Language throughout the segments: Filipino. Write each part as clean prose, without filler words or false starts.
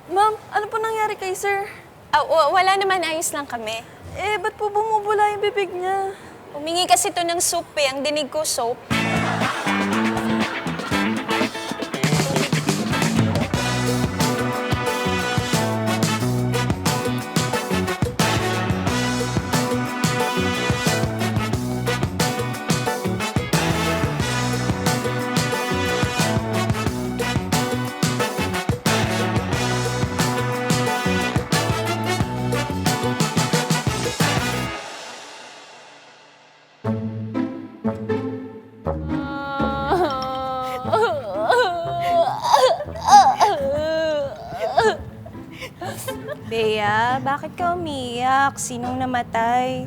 Ma'am, ano po nangyari kay sir? Wala naman, ayos lang kami. Ba't po bumubula yung bibig niya? Humingi kasi to ng soup ang dinig ko soap. Bea, bakit ka umiyak? Sinong namatay?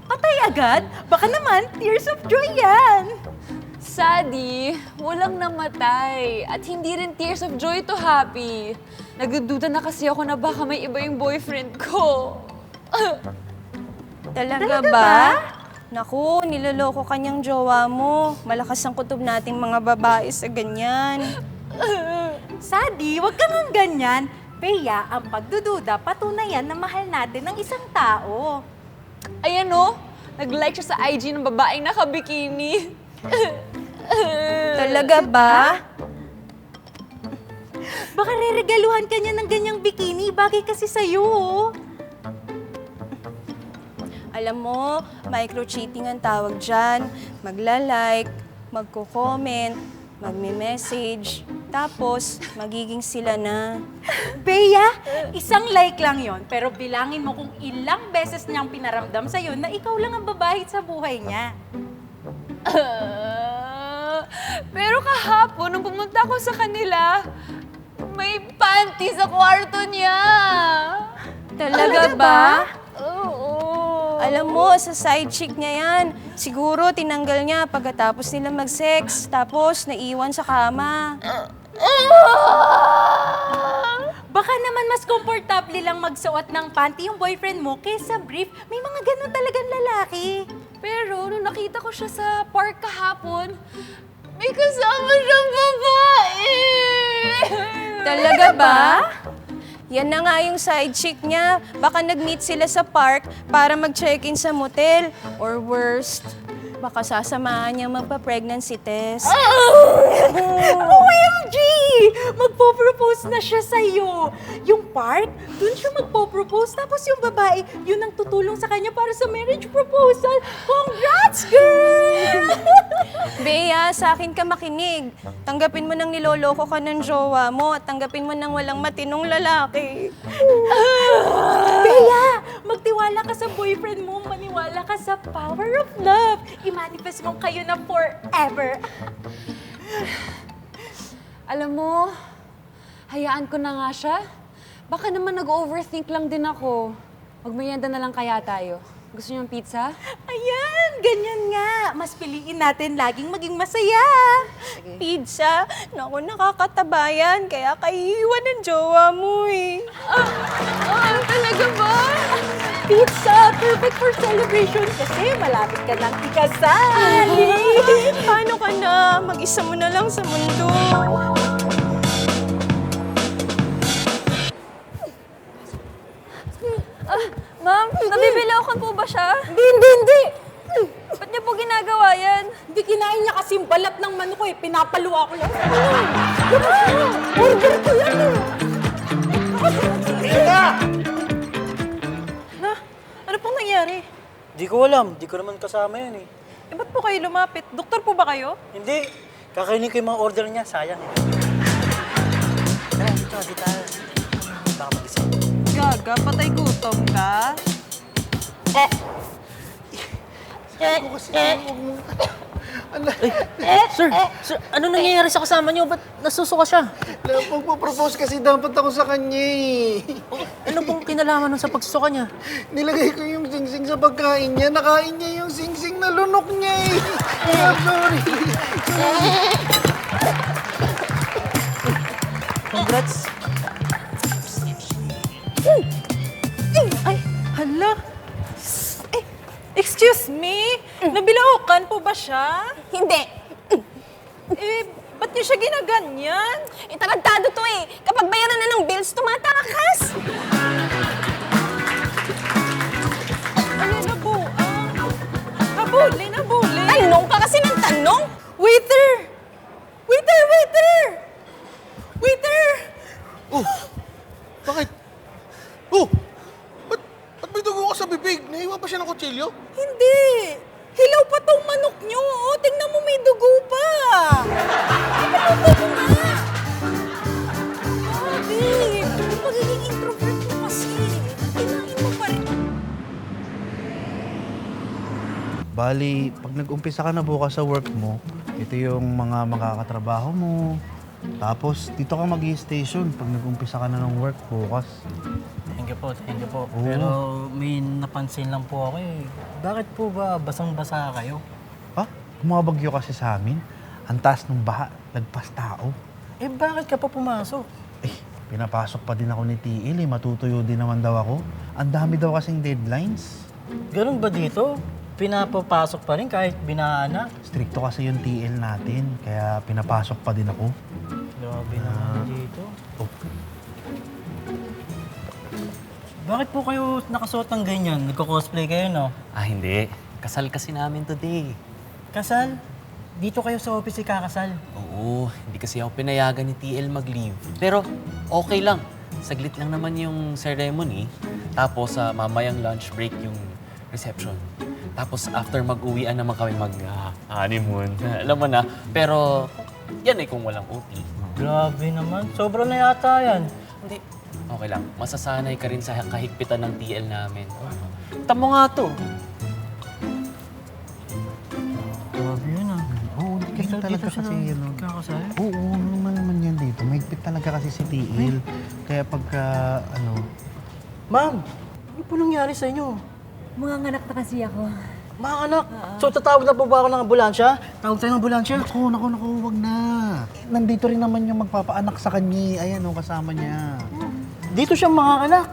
Patay agad? Baka naman, tears of joy yan! Sadie, walang namatay. At hindi rin tears of joy to happy. Nagdududa na kasi ako na baka may iba yung boyfriend ko. Talaga ba? Naku, niloloko kanyang jowa mo. Malakas ang kutob nating mga babae sa ganyan. Sadie, wag ka nang ganyan. Bea, ang pagdududa, patunayan na mahal natin ng isang tao. Ayan o, nag-like siya sa IG ng babaeng nakabikini. Talaga ba? Baka reregaluhan ka niya ng ganyang bikini, bagay kasi sa'yo. Oh. Alam mo, micro-cheating ang tawag dyan. Magla-like, magko-comment, magme-message, tapos magiging sila na. Bea, isang like lang yon, pero bilangin mo kung ilang beses niyang pinaramdam sa'yo na ikaw lang ang babae sa buhay niya. Pero kahapon, nung pumunta ako sa kanila, may panty sa kwarto niya. Talaga ba? Oo. Alam mo, sa side chick niya yan. Siguro tinanggal niya pagkatapos nila mag-sex, tapos naiwan sa kama. Baka naman mas komportable lang magsuot ng panty yung boyfriend mo kaysa brief. May mga ganun talagang lalaki. Pero nung nakita ko siya sa park kahapon, may kasama siyang babae. Talaga ba? Yan na nga yung side chick niya. Baka nag-meet sila sa park para mag-check-in sa motel. Or worst, baka sasamahan niya magpa-pregnancy test. OMG! Magpo-propose na siya sa'yo. Yung park, dun siya magpo-propose. Tapos yung babae, yun ang tutulong sa kanya para sa marriage proposal. Congrats, girl! Bea, sa akin ka makinig. Tanggapin mo nang niloloko ka ng jowa mo at tanggapin mo nang walang matinong lalaki. Bea, magtiwala ka sa boyfriend mo. Maniwala ka sa power of love. I-manifest mo kayo na forever. Alam mo, hayaan ko na nga siya. Baka naman nag-overthink lang din ako. Magmerienda na lang kaya tayo. Gusto niyo ng pizza? Ayan, ganyan nga. Mas piliin natin laging maging masaya. Pizza? Naku, nakakatabayan. Kaya kaiiwan ng jowa mo eh. Talaga ba? Pizza, perfect for celebration kasi malapit ka nang ikasal. Paano ka na? Mag-isa mo na lang sa mundo. Ma'am, nabibilaukan po ba siya? Hindi. Ba't niya po ginagawa yan? Hindi kinain niya kasi yung balat ng manok ko eh. Pinapaluwa ko lang. Order ko yan eh. Ano pong nangyari? Di ko alam. Di ko naman kasama yan eh. Ba't po kayo lumapit? Doktor po ba kayo? Hindi. Kakainin ko yung mga order niya. Sayang eh. Tara, dito. Di tayo. Baka mag-isa. Gaga, patay gutom ka? Sir, ano nangyayari sa kasama niyo? Ba't nasusuka siya? Magpo-propose kasi dapat ako sa kanya eh. Ano pong kinalaman nun sa pagsusuka niya? Nilagay ko yung singsing sa pagkain niya. Nakain niya yung singsing na lunok niya eh. Sorry. Congrats. Ay, hala. Excuse me? Nabilaukan po ba siya? Hindi. Ba't niyo siya ginaganyan? Tarantado to eh. Kapag may Waiter! Waiter! Waiter! Waiter! Oh, bakit? Oh, ba't may dugo ka sa bibig? Nahiwa pa siya ng kutsilyo? Hindi! Hilaw pa tong manok nyo! Oh, tingnan mo, may dugo pa! Ano mo nga? Grabe! Yung pagiging introvert mo kasi. Kinain mo pa rin. Bali, pag nag-umpisa ka na bukas sa work mo, ito yung mga makakatrabaho mo. Tapos, dito ka mag-i-station pag nag-umpisa ka na ng work bukas. Thank you po, thank you po. Oo. Pero may napansin lang po ako eh. Bakit po ba basang-basa kayo? Ha? Bumabagyo kasi sa amin. Ang taas ng baha, lagpas tao. Eh bakit ka pa pumasok? Eh, pinapasok pa din ako ni TL eh. Matutuyo din naman daw ako. Ang dami daw kasing deadlines. Ganun ba dito? Pinapapasok pa rin kahit binahan na? Stricto kasi yung TL natin, kaya pinapasok pa din ako. Grabe naman dito. Oh, Bakit po kayo nakasuot ng ganyan? Nagko-cosplay kayo, no? Ah, hindi. Kasal kasi namin today. Kasal? Dito kayo sa office ikakasal? Oo, hindi kasi ako pinayagan ni TL mag-leave. Pero okay lang. Saglit lang naman yung ceremony. Tapos mamayang lunch break yung reception. Tapos after mag-uwian naman kami mag-honeymoon. Alam mo na. Pero yan eh kung walang OT. Grabe naman. Sobra na yata yan. Hindi. Okay lang. Masasanay ka rin sa kahigpitan ng TL namin. Tamo nga to. Grabe yun ah. oo, kasi talaga kasi yun. Kakasal? Oo, ano naman yan dito. Mahigpit talaga kasi si TL. Kaya pagka, Ma'am, ano po nangyari sa inyo? Mga nganak na kasi ako. Mga anak, so tatawag na po ba ako ng ambulansya? Tawag tayo ng ambulansya? naku, wag na. Nandito rin naman yung magpapaanak sa kanya. Ayan, kasama niya. Dito siya mga anak.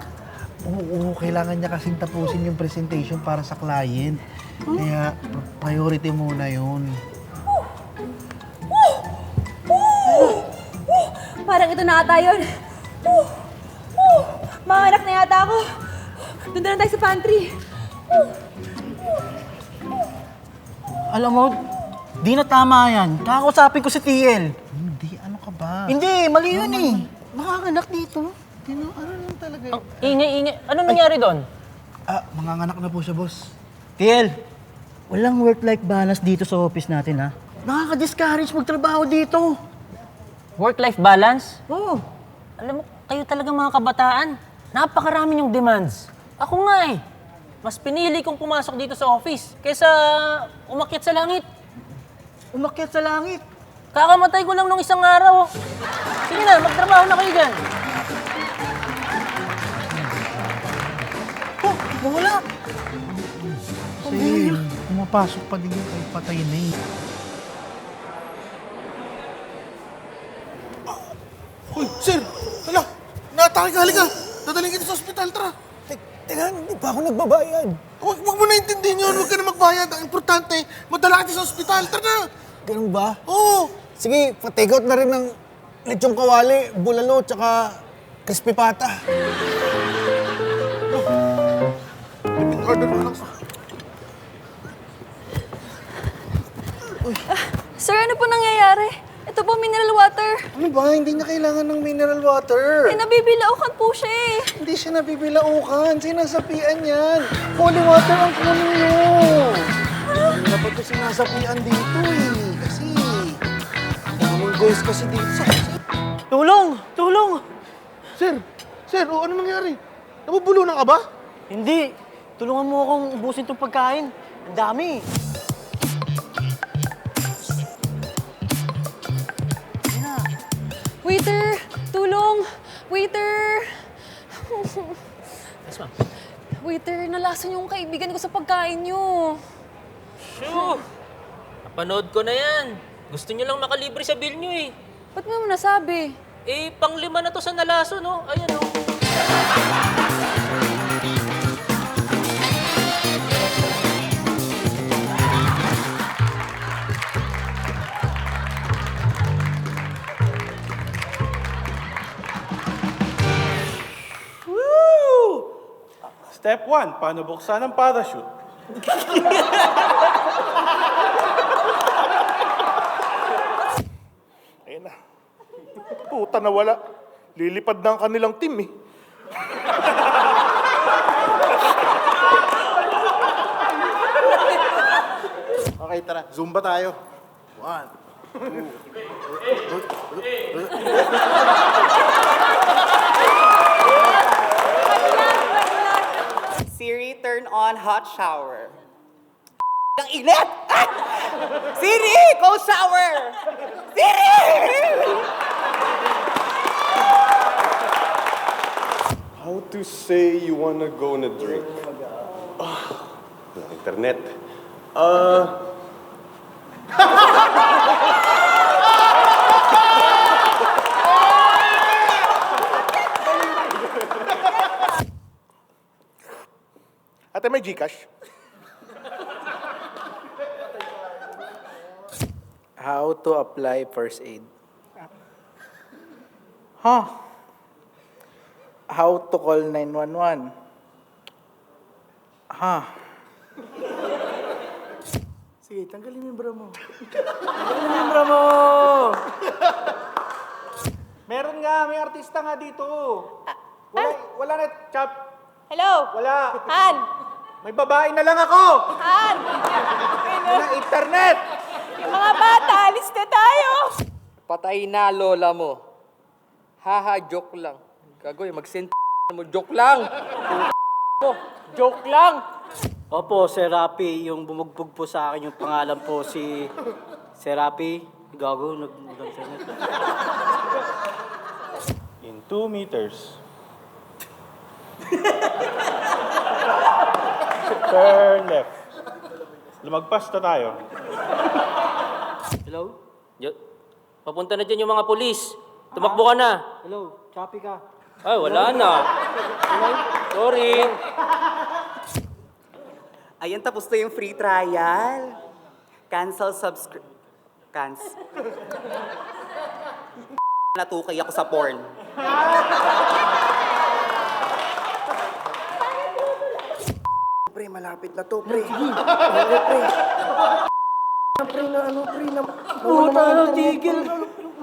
Oo, kailangan niya kasing tapusin yung presentation para sa client. Kaya, priority muna yun. Parang ito na ata yun. Mga anak na yata ako. Doon na lang tayo sa pantry. Alam mo, di na tama yan. Kakausapin ko si TL. Hindi, ano ka ba? Hindi, mali yun eh. Mga anak dito. Ano lang talaga? Ingay-ingay. Ano nangyari doon? Manganganak na po siya, boss. TL, walang work-life balance dito sa office natin ha. Nakaka-discourage magtrabaho dito. Work-life balance? Oo. Alam mo, kayo talagang mga kabataan. Napakarami yung demands. Ako nga eh. Mas pinili kong pumasok dito sa office kaysa umakyat sa langit. Umakyat sa langit. Kakamatay ko lang nung isang araw. Sige na, magtrabaho na kayo dyan. Oh, wala. Kasi pumapasok pa din yung kahit patay na eh. Hoy, sir! Hala! Naatake ka, halika! Dadaling kita sa ospital, tara! Teka, hindi pa ako nagbabayad. Huwag mo na intindihin yun, huwag ka na magbayad. Ang importante, madala kita sa ospital, tara na! Ganun ba? Oo! Sige, pa-take out na rin ng lechong kawali, bulalo, tsaka crispy pata. Limit order mo lang sa... Sir, ano po nangyayari? Ito po, mineral water. Ano ba? Hindi niya kailangan ng mineral water. Eh, nabibilaukan po siya eh. Hindi siya nabibilaukan. Sinasapian yan. Holy water ang kunin niyo. Dapat ko sinasapian dito eh. Kasi... daming guys kasi dito. Tulong! Tulong! Sir! Sir, ano nangyari? Nabubulunan ka ba? Hindi. Tulungan mo akong ubusin tong pagkain. Ang dami. Waiter! Tulong! Waiter! Yes, ma'am. Waiter, nalason yung kaibigan ko sa pagkain niyo. Shoo! Napanood ko na yan. Gusto nyo lang makalibre sa bill nyo eh. Ba't mo nasabi? Eh, pang-5 na to sa nalaso, no? Ayan, no? Step 1, paano buksan ang parachute? Puta na wala. Lilipad na ang kanilang team eh. Okay, tara. Zumba tayo. 1, 2. Siri, turn on hot shower. Ang init! Ah! Siri, cold shower! Siri! How to say you wanna go on a drink? Internet. Ate, may Gcash? How to apply first aid? Huh? How to call 911? Huh? Sige, tanggalin mo yung bra mo. Tanggalin mo yung bra mo! Meron nga, may artista nga dito. Wala na, chap. Hello? Wala. Han? May babae na lang ako! Han? Wala internet! Yung mga bata, alis na tayo! Patay na, lola mo. Haha, joke lang. Gagoy, mag-send mo, joke lang. mo, joke lang. Opo, Sir Rapi, yung bumugbog po sa akin yung pangalan po si Sir Rapi. Gago, nag-internet. In 2 meters. Turn left. Lumagpas na tayo. Hello? Papunta na dyan yung mga polis. Tumakbo ka na. Hello, choppy ka. Ay, wala na. Sorry. Ayan, tapos na yung free trial. Cancel Natukay ako sa porn. Pre, malapit na to, pre. Pre. Pre na ano, pre na... Puta, tigil.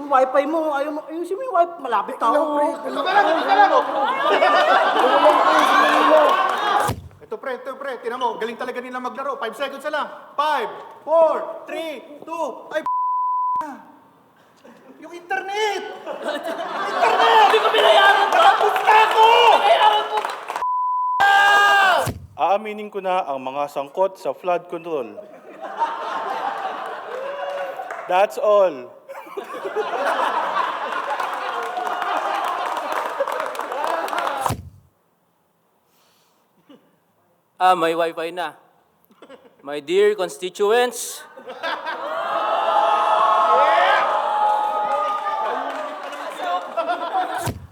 Wifi mo, ayusin mo yung wifi. Malapit na ako. Ito pre, tinan mo, galing talaga nila maglaro. 5 seconds na lang. 5, 4, 3, 2, ay yung internet! Hindi ko binayaran to! Tapos na ako! Binayaran mo! Aaminin ko na ang mga sangkot sa flood control. That's all. May wifi na. My dear constituents,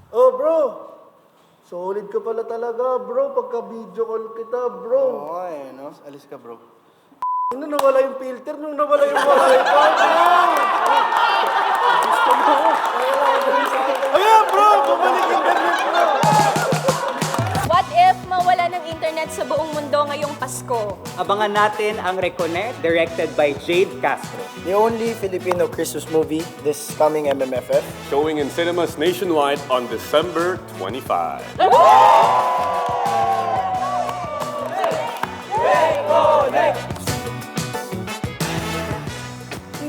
Oh, bro. Solid ka pala talaga, bro. Pagka-video call kita, bro. Oo, no? Alis ka, bro. Ano, nawala yung filter nung nawala yung wifi, bro. Gusto mo. Ayan, bro. Bumalik internet, bro. What if mawala ng internet sa buong mundo ngayong Pasko? Abangan natin ang Reconnect, directed by Jade Castro. The only Filipino Christmas movie this coming MMFF. Showing in cinemas nationwide on December 25.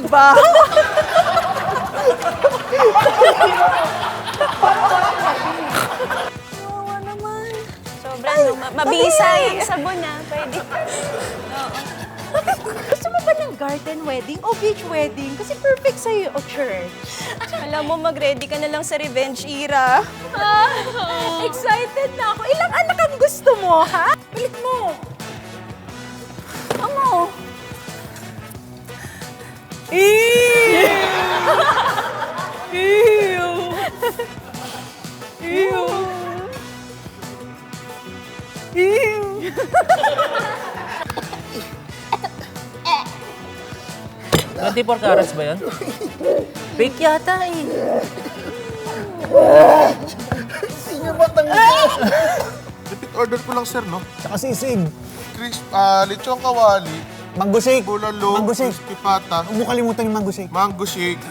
Ba? Oo naman. Sobrang mabisa yung sabon na. Pwede. Gusto mo ba ng garden wedding o beach wedding? Kasi perfect sa'yo o church. Alam mo, mag-ready ka na lang sa revenge era. Excited na ako. Ilang anak ang gusto mo, ha? Pilit mo. Amo. Ew. 24 carats ba yan? Fake yata eh. Sige, matanggal. Repeat order ko lang, sir, no? Tsaka sisig. Lechong kawali, Mango shake. bulalo, Mango shake. crispy pata, Huwag mo kalimutan yung mango shake. mango shake.